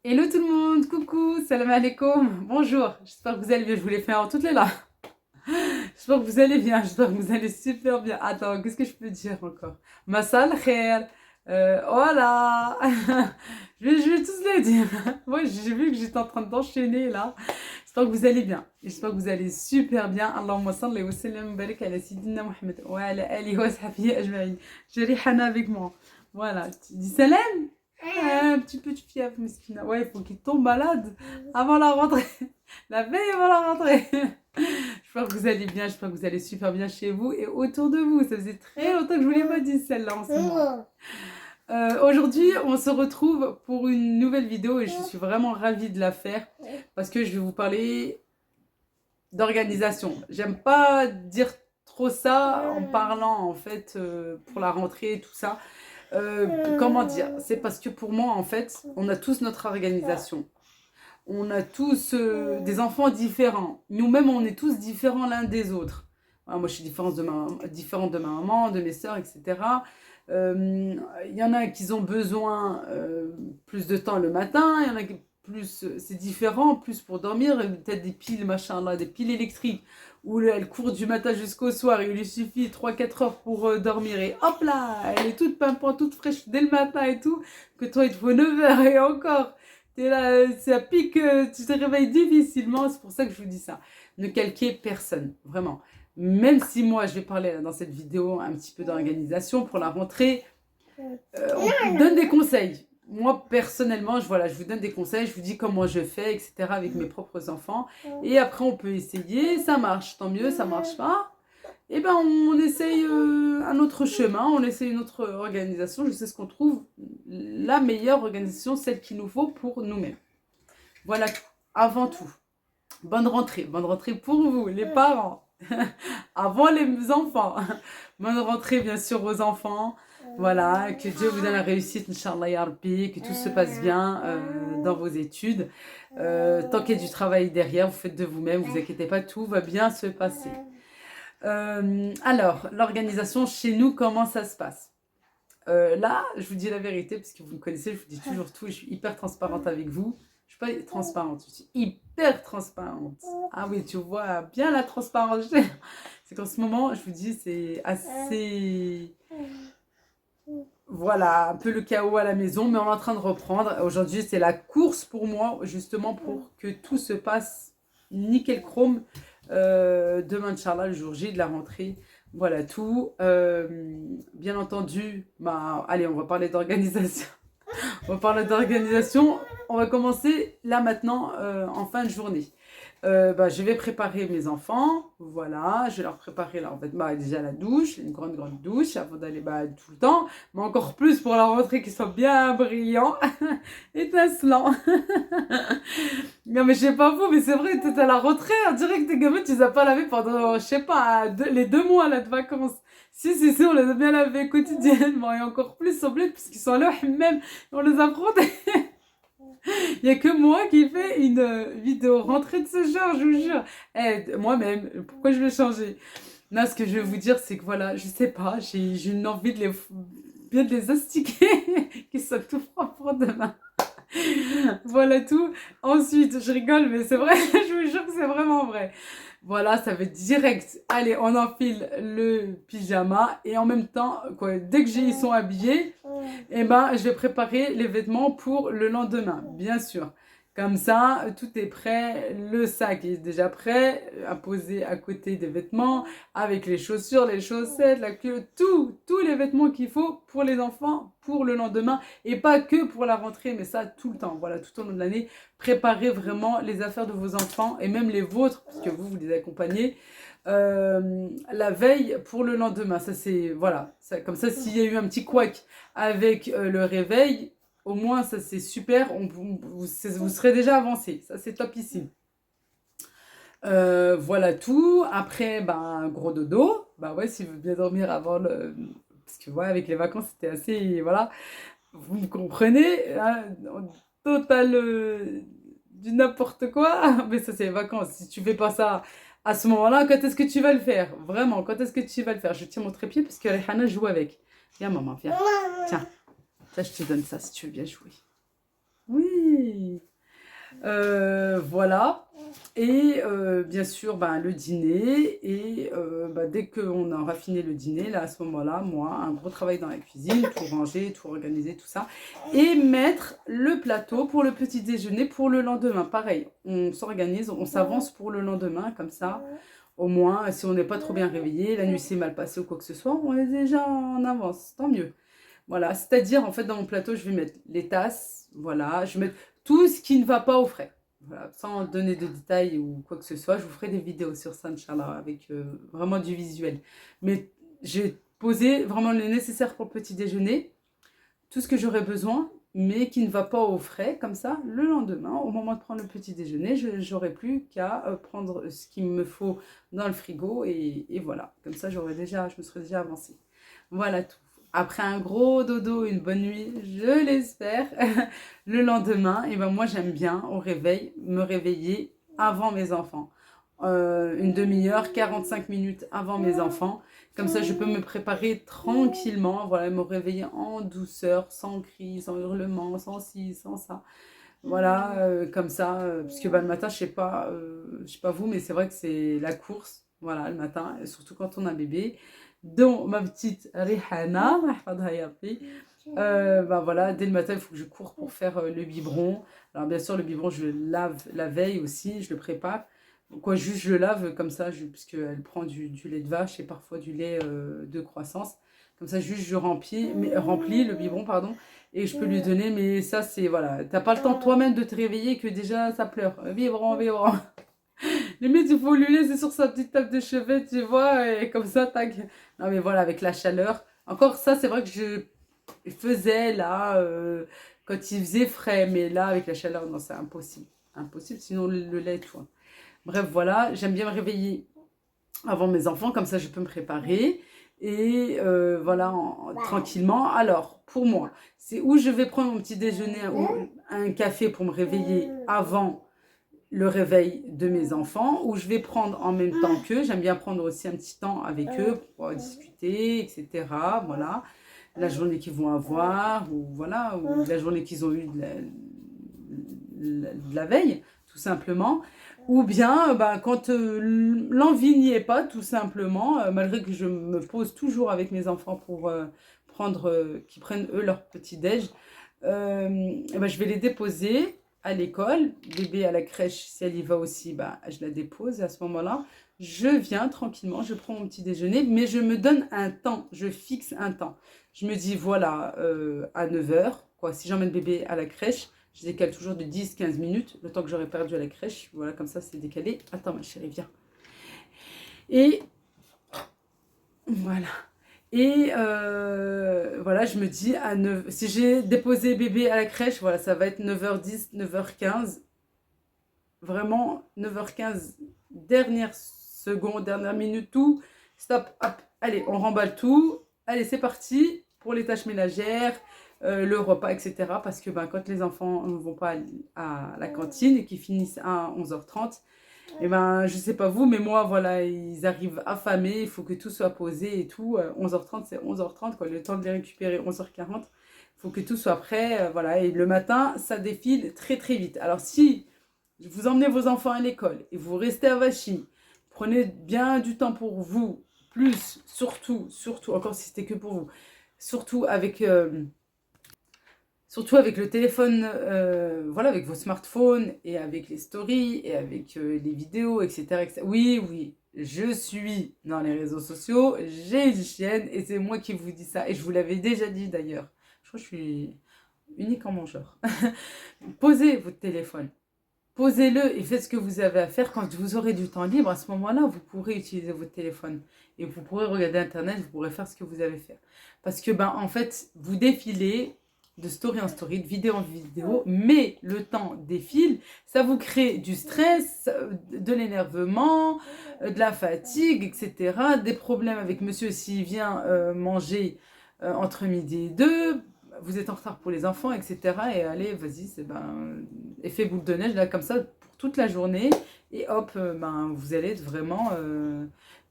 Hello tout le monde, coucou, salam alaikum, bonjour, j'espère que vous allez bien, je voulais faire toutes les là. J'espère que vous allez bien, j'espère que vous allez super bien. Attends, qu'est-ce que je peux dire encore? Masal khair, voilà. Je vais tous les dire. Moi, j'ai vu que j'étais en train d'enchaîner là. J'espère que vous allez bien. J'espère que vous allez super bien. Allahumma salli wa sallam barik ala Sayyidina Muhammad wa ala alihi wa sahbihi ajma'in. J'ai Rihana avec moi. Voilà, tu dis salam? Un petit peu de fièvre, Miskina. Ouais, il faut qu'il tombe malade avant la rentrée. La veille avant la rentrée. J'espère que vous allez bien, j'espère que vous allez super bien chez vous et autour de vous. Ça faisait très longtemps que je ne vous l'ai pas dit celle-là en ce moment. Aujourd'hui, on se retrouve pour une nouvelle vidéo et je suis vraiment ravie de la faire parce que je vais vous parler d'organisation. J'aime pas dire trop ça en parlant en fait pour la rentrée et tout ça. Comment dire? C'est parce que pour moi en fait, on a tous notre organisation. On a tous des enfants différents. Nous-mêmes, on est tous différents l'un des autres. Voilà, moi, je suis différente de ma maman, de mes sœurs, etc. Il y en a qui ont besoin plus de temps le matin, il y en a qui plus, c'est différent, plus pour dormir, peut-être des piles, machin, là, des piles électriques, où elle court du matin jusqu'au soir, et il lui suffit 3-4 heures pour dormir, et hop là, elle est toute pimpante, toute fraîche dès le matin et tout, que toi, il te faut 9 heures et encore. T'es là, ça pique, tu te réveilles difficilement, c'est pour ça que je vous dis ça. Ne calquez personne, vraiment. Même si moi, je vais parler dans cette vidéo un petit peu d'organisation pour la rentrée, on donne des conseils. Moi, personnellement, je vous donne des conseils, je vous dis comment je fais, etc. avec mes propres enfants. Et après, on peut essayer, ça marche, tant mieux, ça marche pas. Et ben, on essaye un autre chemin, on essaye une autre organisation. Je sais ce qu'on trouve la meilleure organisation, celle qu'il nous faut pour nous-mêmes. Voilà tout. Avant tout, bonne rentrée pour vous, les parents, avant les enfants. Bonne rentrée, bien sûr, aux enfants. Voilà, que Dieu vous donne la réussite, Inch'Allah, Ya Rabbi, que tout se passe bien dans vos études. Tant qu'il y a du travail derrière, vous faites de vous-même, vous inquiétez pas, tout va bien se passer. Alors, l'organisation chez nous, comment ça se passe? Là, je vous dis la vérité, parce que vous me connaissez, je vous dis toujours tout, et je suis hyper transparente avec vous. Je suis pas transparente, je suis hyper transparente. Ah oui, tu vois bien la transparence. C'est qu'en ce moment, je vous dis, c'est assez... Voilà, un peu le chaos à la maison, mais on est en train de reprendre. Aujourd'hui, c'est la course pour moi, justement, pour que tout se passe nickel chrome. Demain, Inch'Allah, le jour J de la rentrée. Voilà tout. Bien entendu, bah, allez, on va parler d'organisation. On va parler d'organisation. On va commencer là maintenant, en fin de journée. Bah, je vais préparer mes enfants, voilà, je vais leur préparer là, en fait, bah, déjà la douche, une grande douche avant d'aller bah, tout le temps, mais encore plus pour la rentrée qu'ils soient bien brillants, étincelants. Non mais je sais pas vous, mais c'est vrai, t'es à la rentrée, on dirait que tes gamins tu les as pas lavés pendant, je sais pas, les 2 mois là de vacances. Si, on les a bien lavés quotidiennement et encore plus au bled puisqu'ils sont là même, on les a frottés. Il n'y a que moi qui fais une vidéo rentrée de ce genre, je vous jure. Moi-même, pourquoi je vais changer? Non, ce que je vais vous dire, c'est que voilà, je sais pas, j'ai une envie de bien de les astiquer, qu'ils soient tout froids pour demain. Voilà tout. Ensuite, je rigole, mais c'est vrai, je vous jure que c'est vraiment vrai. Voilà, ça va être direct. Allez, on enfile le pyjama et en même temps, quoi, dès que ils sont habillés, eh ben, je vais préparer les vêtements pour le lendemain, bien sûr. Comme ça, tout est prêt, le sac est déjà prêt, à poser à côté des vêtements, avec les chaussures, les chaussettes, la culotte, tous les vêtements qu'il faut pour les enfants, pour le lendemain, et pas que pour la rentrée, mais ça tout le temps, voilà, tout au long de l'année. Préparez vraiment les affaires de vos enfants, et même les vôtres, parce que vous les accompagnez, la veille pour le lendemain. Ça c'est, voilà, ça, comme ça s'il y a eu un petit couac avec le réveil, au moins ça c'est super, vous serez déjà avancé, ça c'est top ici. Voilà tout. Après, ben, gros dodo. Bah ouais, si vous bien dormir avant le... Parce que ouais, avec les vacances, c'était assez... Voilà. Vous me comprenez, hein, total du n'importe quoi. Mais ça, c'est les vacances. Si tu fais pas ça à ce moment-là, quand est-ce que tu vas le faire? Vraiment, quand est-ce que tu vas le faire? Je tiens mon trépied parce que Rihanna joue avec. Viens, maman, viens. Tiens, ça, je te donne ça si tu veux bien jouer. Oui, oui. Voilà. Et bien sûr, ben, le dîner. Et ben, dès qu'on aura fini le dîner, là, à ce moment-là, moi, un gros travail dans la cuisine, tout ranger, tout organiser, tout ça. Et mettre le plateau pour le petit déjeuner pour le lendemain. Pareil, on s'organise, on s'avance pour le lendemain, comme ça. Au moins, si on n'est pas trop bien réveillé, la nuit s'est mal passée ou quoi que ce soit, on est déjà en avance, tant mieux. Voilà, c'est-à-dire, en fait, dans mon plateau, je vais mettre les tasses, voilà, je vais mettre tout ce qui ne va pas au frais. Voilà, sans donner de détails ou quoi que ce soit, je vous ferai des vidéos sur ça, Inch'Allah, avec vraiment du visuel. Mais j'ai posé vraiment le nécessaire pour le petit déjeuner, tout ce que j'aurais besoin, mais qui ne va pas au frais, comme ça, le lendemain, au moment de prendre le petit déjeuner, je n'aurai plus qu'à prendre ce qu'il me faut dans le frigo, et voilà. Comme ça, je me serais déjà avancée. Voilà tout. Après un gros dodo, une bonne nuit, je l'espère, le lendemain, et ben moi j'aime bien au réveil me réveiller avant mes enfants. Une demi-heure, 45 minutes avant mes enfants. Comme ça, je peux me préparer tranquillement, voilà, me réveiller en douceur, sans cris, sans hurlements, sans ci, sans ça. Voilà, comme ça, parce que bah, le matin, je sais pas vous, mais c'est vrai que c'est la course, voilà, le matin, et surtout quand on a un bébé, dont ma petite Rihana, bah voilà, dès le matin, il faut que je cours pour faire le biberon. Alors bien sûr, le biberon, je le lave la veille aussi, je le prépare. Quoi, juste je le lave comme ça, puisqu'elle prend du lait de vache et parfois du lait de croissance. Comme ça, juste je remplis le biberon, pardon, et je peux lui donner. Mais ça, c'est, voilà, t'as pas le temps toi-même de te réveiller que déjà ça pleure. Biberon, biberon. Limite, il faut lui laisser sur sa petite table de chevet, tu vois, et comme ça, tac. Non, mais voilà, avec la chaleur. Encore ça, c'est vrai que je faisais là, quand il faisait frais, mais là, avec la chaleur, non, c'est impossible. Impossible, sinon le lait, tu vois. Bref, voilà, j'aime bien me réveiller avant mes enfants, comme ça je peux me préparer. Et voilà, tranquillement. Alors, pour moi, c'est où je vais prendre mon petit déjeuner ou un café pour me réveiller avant le réveil de mes enfants, ou je vais prendre en même temps qu'eux. J'aime bien prendre aussi un petit temps avec eux pour discuter, etc. Voilà, la journée qu'ils vont avoir, ou voilà, ou la journée qu'ils ont eue de la veille, tout simplement. Ou bien, bah, quand l'envie n'y est pas, tout simplement, malgré que je me pose toujours avec mes enfants pour qu'ils prennent eux leur petit-déj, bah, je vais les déposer à l'école. Bébé à la crèche, si elle y va aussi, bah, je la dépose. Et à ce moment-là, je viens tranquillement, je prends mon petit déjeuner, mais je me donne un temps, je fixe un temps. Je me dis, voilà, à 9 h, quoi, si j'emmène bébé à la crèche, je décale toujours de 10-15 minutes, le temps que j'aurais perdu à la crèche. Voilà, comme ça, c'est décalé. Attends, ma chérie, viens. Et voilà. Et voilà, je me dis, si j'ai déposé bébé à la crèche, voilà, ça va être 9 h 10, 9 h 15. Vraiment, 9 h 15, dernière seconde, dernière minute, tout. Stop, hop, allez, on remballe tout. Allez, c'est parti pour les tâches ménagères, le repas, etc. Parce que ben, quand les enfants ne vont pas à la cantine et qu'ils finissent à 11 h 30, et ben, je sais pas vous, mais moi, voilà, ils arrivent affamés, il faut que tout soit posé et tout. 11 h 30, c'est 11 h 30, quoi, le temps de les récupérer, 11 h 40. Il faut que tout soit prêt, voilà. Et le matin, ça défile très, très vite. Alors, si vous emmenez vos enfants à l'école et vous restez à Vachy, prenez bien du temps pour vous, plus, surtout, encore si c'était que pour vous, surtout avec le téléphone, voilà, avec vos smartphones et avec les stories et avec les vidéos, etc., etc. Oui, oui, je suis dans les réseaux sociaux, j'ai une chaîne et c'est moi qui vous dis ça. Et je vous l'avais déjà dit d'ailleurs. Je crois que je suis unique en mon genre. Posez votre téléphone. Posez-le et faites ce que vous avez à faire. Quand vous aurez du temps libre, à ce moment-là, vous pourrez utiliser votre téléphone. Et vous pourrez regarder Internet, vous pourrez faire ce que vous avez à faire. Parce que, ben, en fait, vous défilez de story en story, de vidéo en vidéo, mais le temps défile, ça vous crée du stress, de l'énervement, de la fatigue, etc. Des problèmes avec monsieur s'il vient manger entre midi et 2, vous êtes en retard pour les enfants, etc. Et allez, vas-y, c'est ben, effet boule de neige, là, comme ça, pour toute la journée. Et hop, ben, vous allez être vraiment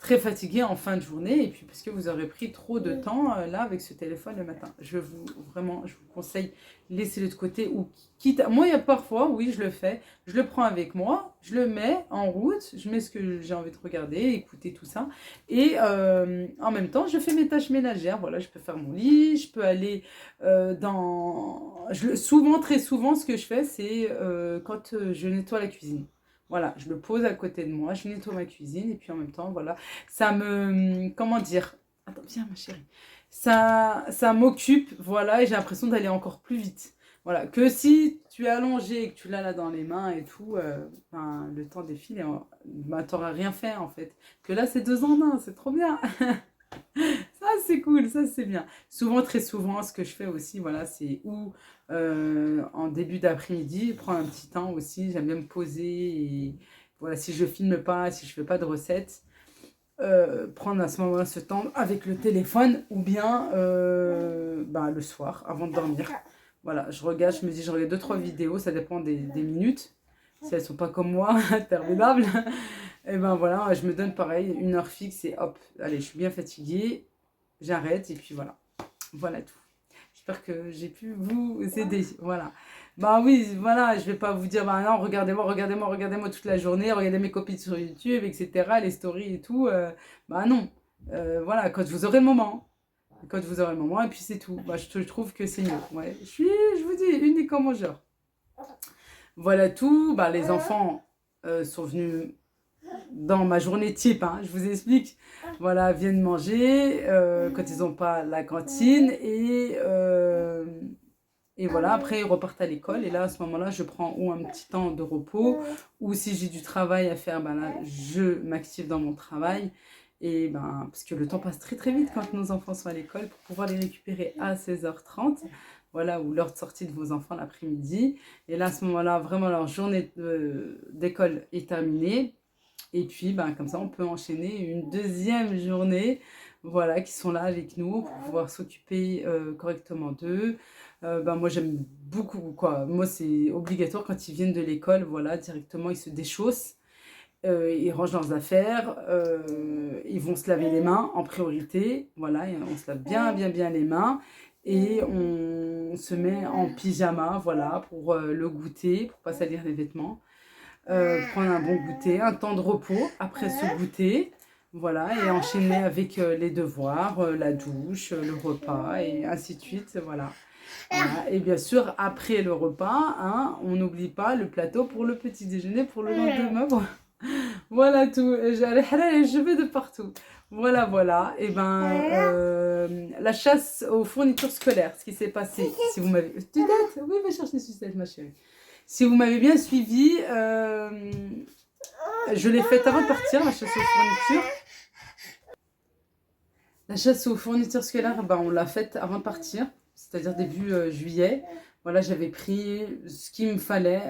très fatigué en fin de journée, et puis parce que vous aurez pris trop de temps là avec ce téléphone le matin. Je vous conseille, laissez-le de côté, ou quitte moi il y a parfois, oui je le fais, je le prends avec moi, je le mets en route, je mets ce que j'ai envie de regarder, écouter tout ça, et en même temps je fais mes tâches ménagères, voilà, je peux faire mon lit, je peux aller souvent, très souvent, ce que je fais, c'est quand je nettoie la cuisine. Voilà, je le pose à côté de moi, je nettoie ma cuisine et puis en même temps, voilà, ça me, comment dire, attends, viens ma chérie, ça m'occupe, voilà, et j'ai l'impression d'aller encore plus vite. Voilà, que si tu es allongé et que tu l'as là dans les mains et tout, ben, le temps défile et ben, t'auras rien fait en fait. Que là, c'est 2 en 1, c'est trop bien. Ça, c'est cool, ça, c'est bien. Souvent, très souvent, ce que je fais aussi, voilà, c'est ou en début d'après-midi, prendre un petit temps aussi. J'aime bien me poser et voilà, si je filme pas, si je fais pas de recettes, prendre à ce moment-là ce temps avec le téléphone ou bien bah, le soir, avant de dormir. Voilà, je me dis, je regarde 2, 3 vidéos, ça dépend des minutes. Si elles sont pas comme moi, interminables. Et ben voilà, je me donne pareil, une heure fixe et hop, allez, je suis bien fatiguée, j'arrête et puis voilà. Voilà tout. J'espère que j'ai pu vous aider. Voilà. Bah oui, voilà, je vais pas vous dire, bah non, regardez-moi, regardez-moi, regardez-moi toute la journée, regardez mes copines sur YouTube, etc., les stories et tout. Bah non. Voilà, quand vous aurez le moment. Quand vous aurez le moment, et puis c'est tout. Bah, je trouve que c'est mieux. Ouais. Je vous dis, unique en mangeur. Voilà tout. Bah, les enfants sont venus dans ma journée type, hein, je vous explique. Voilà, viennent manger quand ils n'ont pas la cantine et voilà, après ils repartent à l'école et là à ce moment-là je prends ou un petit temps de repos ou si j'ai du travail à faire, ben là je m'active dans mon travail et ben parce que le temps passe très très vite quand nos enfants sont à l'école pour pouvoir les récupérer à 16h30. Voilà, ou l'heure de sortie de vos enfants l'après-midi. Et là, à ce moment-là, vraiment, leur journée d'école est terminée. Et puis, ben, comme ça, on peut enchaîner une deuxième journée, voilà, qui sont là avec nous pour pouvoir s'occuper correctement d'eux. Ben, moi, j'aime beaucoup, quoi. Moi, c'est obligatoire quand ils viennent de l'école, voilà, directement, ils se déchaussent, ils rangent leurs affaires, ils vont se laver les mains en priorité, voilà, et on se lave bien, bien, bien les mains. Et on se met en pyjama, voilà, pour le goûter, pour pas salir les vêtements. Prendre un bon goûter, un temps de repos après ce goûter, voilà, et enchaîner avec les devoirs, la douche, le repas, et ainsi de suite, voilà. Voilà. Et bien sûr, après le repas, hein, on n'oublie pas le plateau pour le petit déjeuner pour le lendemain. Voilà tout. J'ai les cheveux de partout. Voilà, voilà. Et ben, la chasse aux fournitures scolaires, ce qui s'est passé, si vous m'avez... Tu dates? Oui, va chercher sucette, ma chérie. Si vous m'avez bien suivi, je l'ai faite avant de partir, la chasse aux fournitures. La chasse aux fournitures scolaires, ben, on l'a faite avant de partir, c'est-à-dire début juillet. Voilà, j'avais pris ce qu'il me fallait.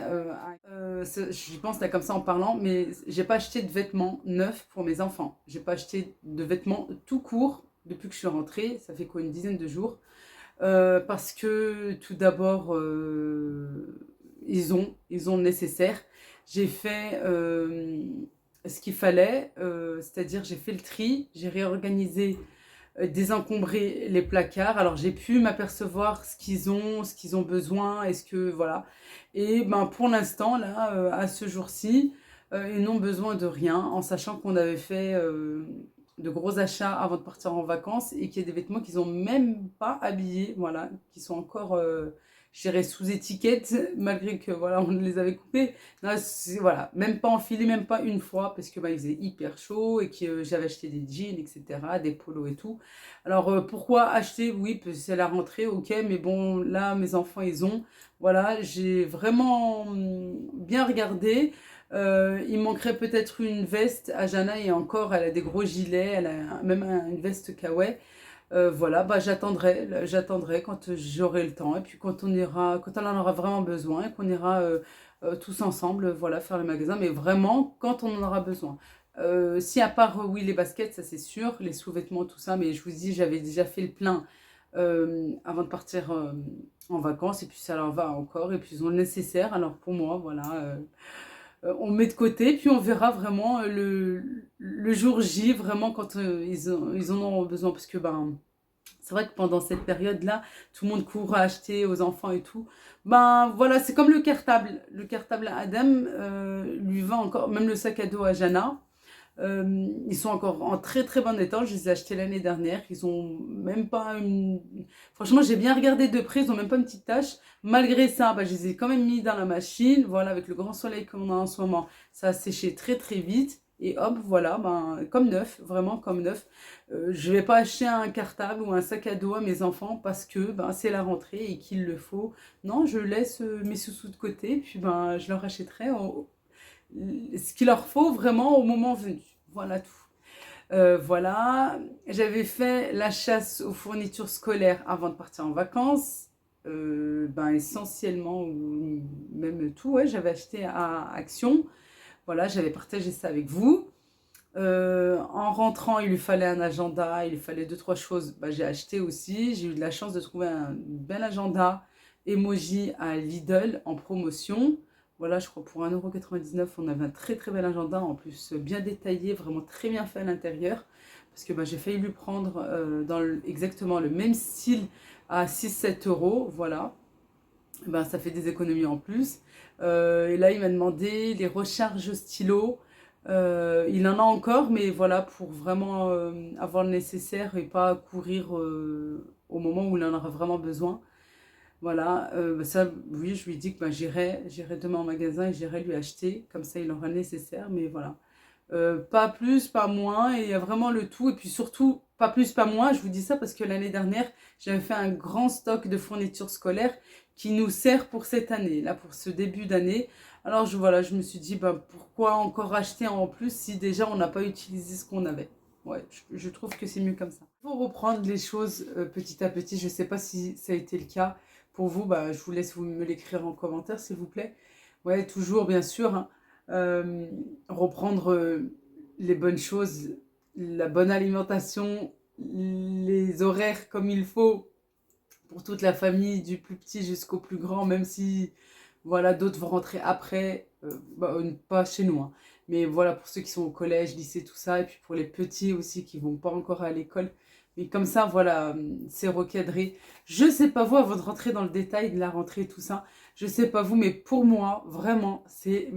J'y pense là comme ça en parlant, mais j'ai pas acheté de vêtements neufs pour mes enfants. J'ai pas acheté de vêtements tout court depuis que je suis rentrée. Ça fait quoi, une dizaine de jours. Parce que tout d'abord, ils ont le nécessaire. J'ai fait ce qu'il fallait, c'est-à-dire j'ai fait le tri, j'ai réorganisé, désencombré les placards. Alors j'ai pu m'apercevoir ce qu'ils ont besoin, est-ce que voilà. Et ben pour l'instant là, à ce jour-ci, ils n'ont besoin de rien, en sachant qu'on avait fait de gros achats avant de partir en vacances et qu'il y a des vêtements qu'ils n'ont même pas habillés, voilà, qui sont encore, je dirais, sous étiquette, malgré que voilà, on les avait coupés. Non, voilà, même pas enfilés, même pas une fois, parce que bah, il faisait hyper chaud et que j'avais acheté des jeans, etc., des polos et tout. Alors pourquoi acheter? Oui, parce que c'est la rentrée, ok, mais bon, là, mes enfants, ils ont. Voilà, j'ai vraiment bien regardé. Il manquerait peut-être une veste à Jana et encore, elle a des gros gilets, elle a même une veste kawaii. Voilà, bah j'attendrai quand j'aurai le temps et puis quand on en aura vraiment besoin et qu'on ira tous ensemble, voilà, faire le magasin, mais vraiment quand on en aura besoin. Si à part, oui, les baskets, ça c'est sûr, les sous-vêtements, tout ça, mais je vous dis, j'avais déjà fait le plein avant de partir en vacances et puis ça leur va encore et puis ils ont le nécessaire. Alors pour moi, voilà. on met de côté, puis on verra vraiment le jour J, vraiment quand ils en auront besoin. Parce que ben, c'est vrai que pendant cette période-là, tout le monde court à acheter aux enfants et tout. Ben voilà, c'est comme le cartable. Le cartable à Adam lui va encore, même le sac à dos à Jana. Ils sont encore en très très bon état. Je les ai achetés l'année dernière. Ils ont même pas une. Franchement, j'ai bien regardé de près. Ils ont même pas une petite tache. Malgré ça, bah, je les ai quand même mis dans la machine. Voilà, avec le grand soleil qu'on a en ce moment, ça a séché très très vite. Et hop, voilà, ben, comme neuf, vraiment comme neuf. Je vais pas acheter un cartable ou un sac à dos à mes enfants parce que ben, c'est la rentrée et qu'il le faut. Non, je laisse mes sous-sous de côté. Puis ben, je leur achèterai ce qu'il leur faut vraiment au moment venu. Voilà tout. Voilà, j'avais fait la chasse aux fournitures scolaires avant de partir en vacances. Ben essentiellement, ou même tout, ouais, j'avais acheté à Action. Voilà, j'avais partagé ça avec vous. En rentrant, il lui fallait un agenda, il lui fallait deux, trois choses. Ben, j'ai acheté aussi. J'ai eu de la chance de trouver un bel agenda emoji à Lidl en promotion. Voilà, je crois pour 1,99 €, on avait un très très bel agenda, en plus bien détaillé, vraiment très bien fait à l'intérieur. Parce que ben, j'ai failli lui prendre dans exactement le même style à 6-7 €. Voilà, ben, ça fait des économies en plus. Et là, il m'a demandé les recharges stylo. Il en a encore, mais voilà, pour vraiment avoir le nécessaire et pas courir au moment où il en aura vraiment besoin. Voilà, bah ça, oui, je lui dis que bah, j'irai demain au magasin et j'irai lui acheter, comme ça il aura le nécessaire, mais voilà. Pas plus, pas moins, et il y a vraiment le tout, et puis surtout, pas plus, pas moins, je vous dis ça parce que l'année dernière, j'avais fait un grand stock de fournitures scolaires qui nous sert pour cette année, là, pour ce début d'année. Alors voilà, je me suis dit, bah, pourquoi encore acheter en plus si déjà on n'a pas utilisé ce qu'on avait. Ouais, je trouve que c'est mieux comme ça. Pour reprendre les choses petit à petit, je ne sais pas si ça a été le cas pour vous, bah, je vous laisse me l'écrire en commentaire, s'il vous plaît. Ouais, toujours, bien sûr, hein, reprendre les bonnes choses, la bonne alimentation, les horaires comme il faut pour toute la famille, du plus petit jusqu'au plus grand, même si voilà, d'autres vont rentrer après, bah, pas chez nous, hein. Mais voilà, pour ceux qui sont au collège, lycée, tout ça, et puis pour les petits aussi qui vont pas encore à l'école. Mais comme ça, voilà, c'est recadré. Je sais pas vous, avant de rentrer dans le détail de la rentrée et tout ça, je sais pas vous, mais pour moi, vraiment, c'est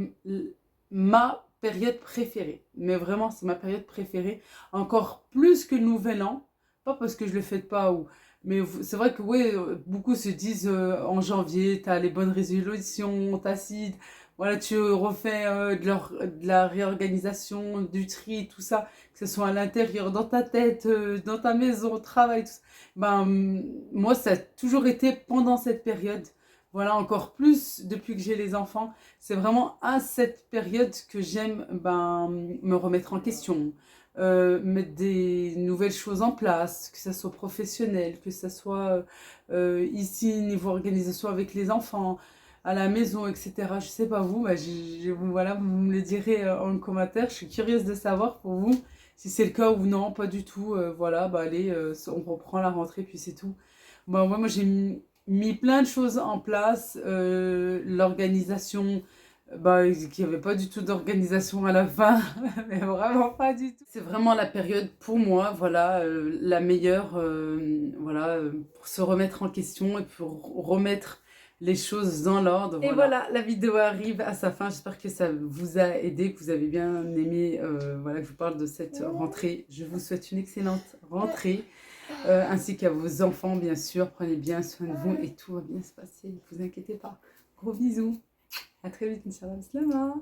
ma période préférée. Mais vraiment, c'est ma période préférée. Encore plus que le Nouvel An. Pas parce que je le fête pas ou... Mais c'est vrai que oui, beaucoup se disent en janvier, tu as les bonnes résolutions, t'acides, voilà, tu refais de la réorganisation, du tri, tout ça, que ce soit à l'intérieur, dans ta tête, dans ta maison, au travail, tout ça. Ben, moi, ça a toujours été pendant cette période. Voilà, encore plus depuis que j'ai les enfants. C'est vraiment à cette période que j'aime ben, me remettre en question, mettre des nouvelles choses en place, que ça soit professionnel, que ça soit ici, niveau organisation avec les enfants, à la maison, etc. Je sais pas vous, bah, voilà, vous me le direz en commentaire. Je suis curieuse de savoir pour vous si c'est le cas ou non, pas du tout. Voilà, bah allez, on reprend la rentrée, puis c'est tout. Bon, moi j'ai mis plein de choses en place, l'organisation, bah, qu'il n'y avait pas du tout d'organisation à la fin, mais vraiment pas du tout. C'est vraiment la période pour moi, voilà, la meilleure, voilà, pour se remettre en question et pour remettre les choses dans l'ordre. Et voilà, la vidéo arrive à sa fin. J'espère que ça vous a aidé, que vous avez bien aimé, voilà, que je vous parle de cette rentrée. Je vous souhaite une excellente rentrée, ainsi qu'à vos enfants, bien sûr. Prenez bien soin de vous et tout va bien se passer. Ne vous inquiétez pas. Gros bisous. À très vite, Inch'Allah. Slama.